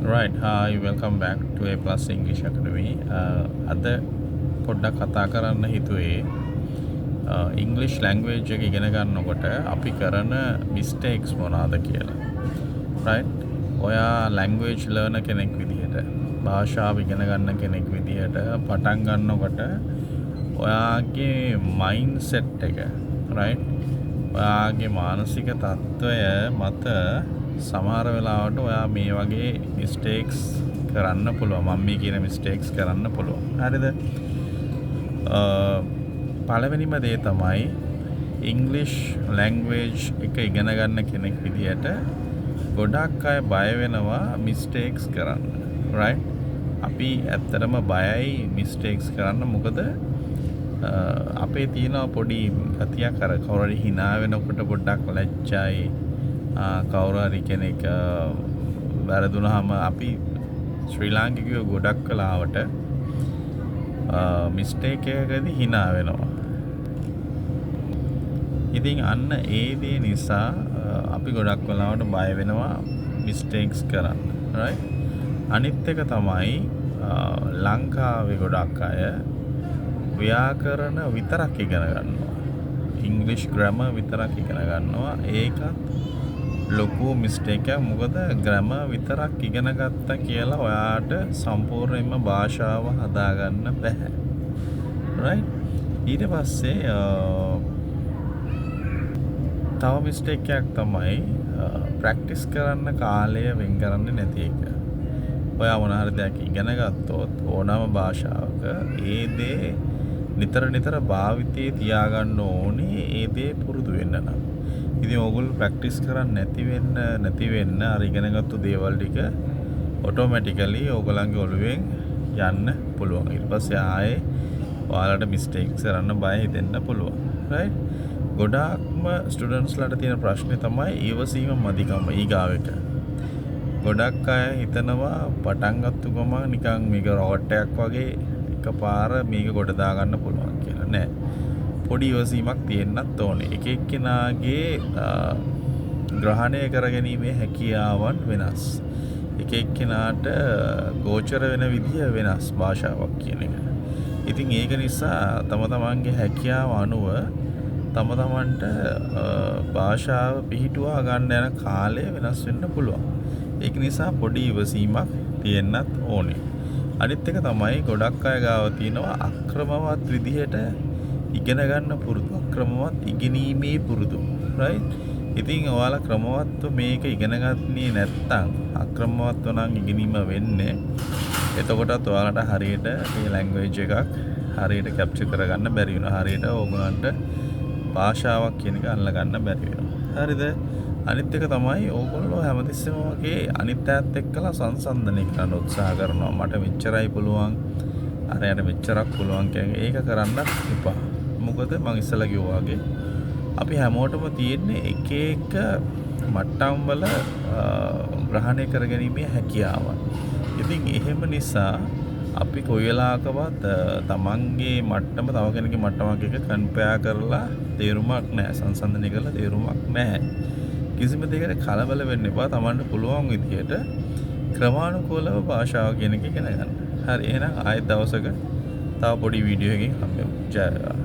Right, hi, welcome back to A Plus English Academy. අද පොඩ්ඩක් කතා කරන්න හිතුවේ English language එක ඉගෙන ගන්නකොට අපි කරන mistakes මොනවාද කියලා. Right? ඔයා language learner කෙනෙක් විදිහට, භාෂාව ඉගෙන ගන්න කෙනෙක් විදිහට පටන් ගන්නකොට ඔයාගේ mindset එක, right? ඔයාගේ මානසික තත්ත්වය මත සමහර වෙලාවට ඔයා මේ වගේ මිස්ටේක්ස් කරන්න පුළුවන්. මම මේ කියන මිස්ටේක්ස් කරන්න පුළුවන්. හරිද? පළවෙනිම දේ තමයි ඉංග්ලිෂ් ලැන්ග්වේජ් එක ඉගෙන ගන්න කෙනෙක් විදියට ගොඩක් අය බය වෙනවා මිස්ටේක්ස් කරන්න. right? අපි ඇත්තටම බයයි මිස්ටේක්ස් කරන්න. මොකද අපේ තියෙන පොඩි ගතියක් අර කවුරු හරි hina වෙනකොට පොඩ්ඩක් ලැජ්ජයි. කවුරු හරි කෙනෙක් වැරදුනහම අපි ශ්‍රී ලාංකිකයෝ ගොඩක් කලාවට මිස්ටේක් එකකදී hina වෙනවා. ඉතින් අන්න ඒ දේ නිසා අපි ගොඩක් වෙලාවට බය වෙනවා මිස්ටේක්ස් කරන්න. right? අනිත් එක තමයි ලංකාවේ ගොඩක් අය ව්‍යාකරණ විතරක් ඉගෙන ගන්නවා. ඉංග්ලිෂ් ග්‍රැමර් විතරක් ඉගෙන ගන්නවා. ඒකත් ලොකු මිස්ටේක් එකක්. මොකද ග්‍රැමර් විතරක් ඉගෙන ගත්තා කියලා ඔයාට සම්පූර්ණයෙන්ම භාෂාව හදාගන්න බැහැ. right? ඊට පස්සේ තව මිස්ටේක් එකක් තමයි ප්‍රැක්ටිස් කරන්න කාලය වෙන් කරන්නේ නැති එක. ඔයා මොන හරි දෙයක් ඉගෙන ගත්තොත් ඕනම භාෂාවක ඒ දේ නිතර නිතර භාවිතයේ තියාගන්න ඕනේ. ඒ දේ පුරුදු වෙන්න නම්. ඉතින් ඕගොල්ලෝ ප්‍රැක්ටිස් කරන්නේ නැති වෙන්න අර ඉගෙනගත්තු දේවල් ටික ඔටෝමැටිකලි ඕගොල්ලන්ගේ ඔළුවෙන් යන්න පුළුවන්. ඊට පස්සේ ආයේ ඔයාලට මිස්ටේක්ස් කරන්න බය හිතෙන්න පුළුවන්. right? ගොඩාක්ම ස්ටුඩන්ට්ස්ලාට තියෙන ප්‍රශ්නේ තමයි ඊවසීම මදිකම ඊගාව එක. ගොඩක් අය හිතනවා පටන් ගත්ත ගමන් නිකන් මේක රොකට් එකක් වගේ එකපාර මේක ගොඩ දාගන්න පුළුවන් කියලා. නෑ. පොඩි ඉවසීමක් තියෙන්නත් ඕනේ. එක එක්කෙනාගේ ග්‍රහණය කරගැනීමේ හැකියාවන් වෙනස්. එක එක්කෙනාට ගෝචර වෙන විදිය වෙනස් භාෂාවක් කියන එක. ඉතින් ඒක නිසා තම තමන්ගේ හැකියාව අනුව තම තමන්ට භාෂාව පිහිටුවා ගන්න යන කාලය වෙනස් වෙන්න පුළුවන්. ඒක නිසා පොඩි ඉවසීමක් තියෙන්නත් ඕනේ. අනිත් එක තමයි ගොඩක් අය ගාව තියෙනවා අක්‍රමවත් විදිහට ඉගෙන ගන්න පුරුදු. අක්‍රමවත් ඉගෙනීමේ පුරුදු. right? ඉතින් ඔයාලා ක්‍රමවත්ව මේක ඉගෙන ගන්නේ නැත්නම් අක්‍රමවත්ව නම් ඉගෙනීම වෙන්නේ. එතකොටත් ඔයාලට හරියට මේ ලැන්ග්වේජ් එකක් හරියට කැප්චර් කරගන්න බැරි වෙනවා. හරියට ඕගොල්ලන්ට භාෂාවක් කියන එක අල්ල ගන්න බැරි වෙනවා. හරිද? අනිත් එක තමයි ඕගොල්ලෝ හැමතිස්සෙම වගේ අනිත් ඈත් එක්කලා සංසන්දනය කරන්න උත්සාහ කරනවා. මට මෙච්චරයි පුළුවන්, අරයට මෙච්චරක් පුළුවන් කියන්නේ ඒක කරන්න එපා. මොකද මම ඉස්සලා කිව්වා වගේ අපි හැමෝටම තියෙන්නේ එක එක මට්ටම් වල ග්‍රහණය කරගැනීමේ හැකියාවන්. ඉතින් එහෙම නිසා අපි කොයි වෙලාවකවත් තමන්ගේ මට්ටම තව කෙනෙකුගේ මට්ටමක් එක කම්පෙයාර් කරලා තේරුමක් නැහැ. සංසන්දනය කරලා තේරුමක් නැහැ. කිසිම දෙයකට කලබල වෙන්න එපා. තමන්ට පුළුවන් විදිහට ක්‍රමානුකූලව භාෂාව කියන එක ඉගෙන ගන්න. හරි, එහෙනම් ආයෙත් දවසක තව පොඩි වීඩියෝ එකකින් හම්බෙමු. ජය වේවා.